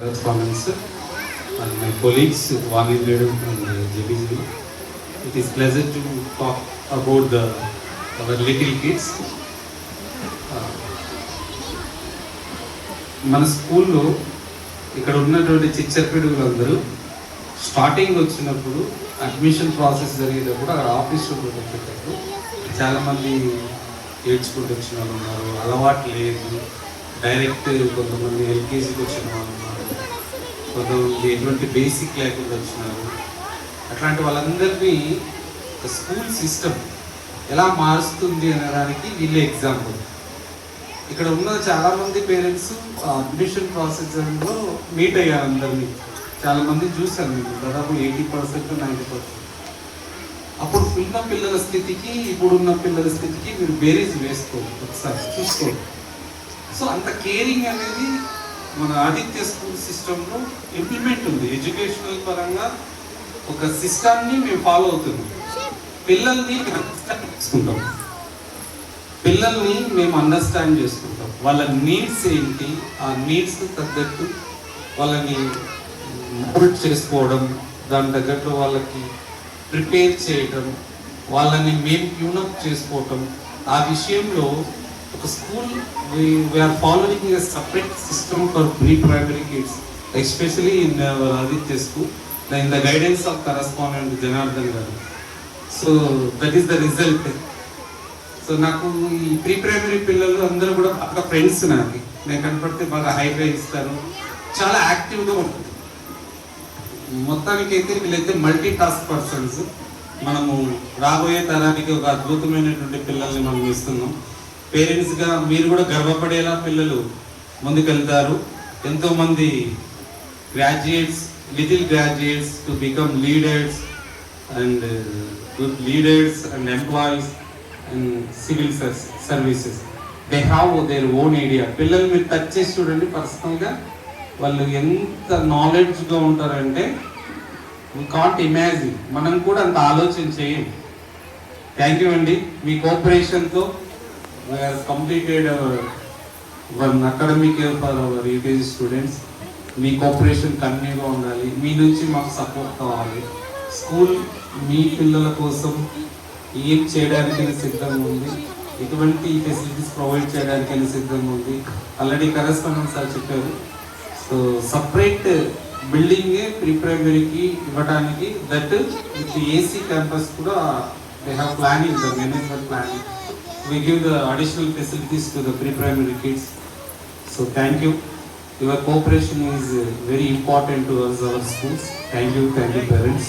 Correspondence and my colleagues Vani Ledu and JBG. It is pleasure to talk about our little kids. మన స్కూల్లో ఇక్కడ ఉన్నటువంటి చిచ్చర్పిడుగులందరూ starting వచ్చినప్పుడు admission process జరిగేటప్పుడు అక్కడ ఆఫీస్లో వచ్చేటప్పుడు చాలామంది ఏడ్చుకుంటూ వచ్చిన వాళ్ళు ఉన్నారు, అలవాటు లేదు, డైరెక్ట్ కొంతమంది ఎల్కేజీకి వచ్చిన వాళ్ళు ఉన్నారు, కొంతమంది ఎటువంటి బేసిక్ లేకుండా వచ్చినారు. అట్లాంటి వాళ్ళందరినీ స్కూల్ సిస్టమ్ ఎలా మారుస్తుంది అనడానికి వీళ్ళే ఎగ్జాంపుల్. ఇక్కడ ఉన్న చాలామంది పేరెంట్స్ అడ్మిషన్ ప్రాసెస్లో మీట్ అయ్యారు, అందరినీ చాలామంది చూశాను మీకు, దాదాపు 80% 90%. అప్పుడు ఉన్న పిల్లల స్థితికి ఇప్పుడున్న పిల్లల స్థితికి మీరు బేరీజ్ వేసుకోండి, ఒకసారి చూసుకోండి. సో అంత కేరింగ్ అనేది మన ఆదిత్య స్కూల్ సిస్టంలో ఇంప్లిమెంట్ ఉంది. ఎడ్యుకేషనల్ పరంగా ఒక సిస్టమ్ని మేము ఫాలో అవుతున్నాం. పిల్లల్ని చేసుకుంటాం, పిల్లల్ని మేము అండర్స్టాండ్ చేసుకుంటాం. వాళ్ళ నీడ్స్ ఏంటి, ఆ నీడ్స్ తగ్గట్టు వాళ్ళని మోల్డ్ చేసుకోవడం, దాని తగ్గట్టు వాళ్ళకి ప్రిపేర్ చేయడం, వాళ్ళని మేము ట్యూనప్ చేసుకోవటం. ఆ విషయంలో ఒక school we're following a separate system for pre primary kids, especially in our Aditya school, in the guidance of correspondent Janardhan garu. So that is the result. So నాకు ఈ ప్రీ ప్రైమరీ పిల్లలు అందరూ కూడా బాగా ఫ్రెండ్స్. నాకు నేను కనపడితే బాగా హైఫై ఇస్తారు, చాలా యాక్టివ్గా ఉంటుంది. మొత్తానికైతే వీళ్ళైతే మల్టీ టాస్క్ పర్సన్స్. మనము రాబోయే తరానికి ఒక అద్భుతమైనటువంటి పిల్లల్ని మనం ఇస్తున్నాం. పేరెంట్స్గా మీరు కూడా గర్వపడేలా పిల్లలు ముందుకెళ్తారు. ఎంతోమంది graduates, little graduates to become leaders and good leaders and employees and civil services. They have their own idea. పిల్లలు మీరు టచ్ చేసి చూడండి పర్సనల్గా, వాళ్ళు ఎంత నాలెడ్జ్గా ఉంటారంటే వీ కాంట్ ఇమాజిన్. మనం కూడా అంత ఆలోచన చేయం. థ్యాంక్ యూ అండి. మీ కోఆపరేషన్తో we have completed our one academic year for our UKG students. Me cooperation కంటిన్యూగా ఉండాలి, మీ నుంచి మాకు సపోర్ట్ కావాలి. స్కూల్ మీ పిల్లల కోసం ఏం చేయడానికి సిద్ధంగా ఉంది, ఎటువంటి ఫెసిలిటీస్ ప్రొవైడ్ చేయడానికి సిద్ధంగా ఉంది. ఆల్రెడీ కరెస్పాండెంట్ సార్ చెప్పారు. సో సపరేట్ బిల్డింగే ప్రీ ప్రైమరీకి ఇవ్వడానికి, దట్ విత్ ఏసీ క్యాంపస్ కూడా they have planning, the management planning. We give the additional facilities to the pre-primary kids. So thank you. Your cooperation is very important to us, our schools. Thank you parents.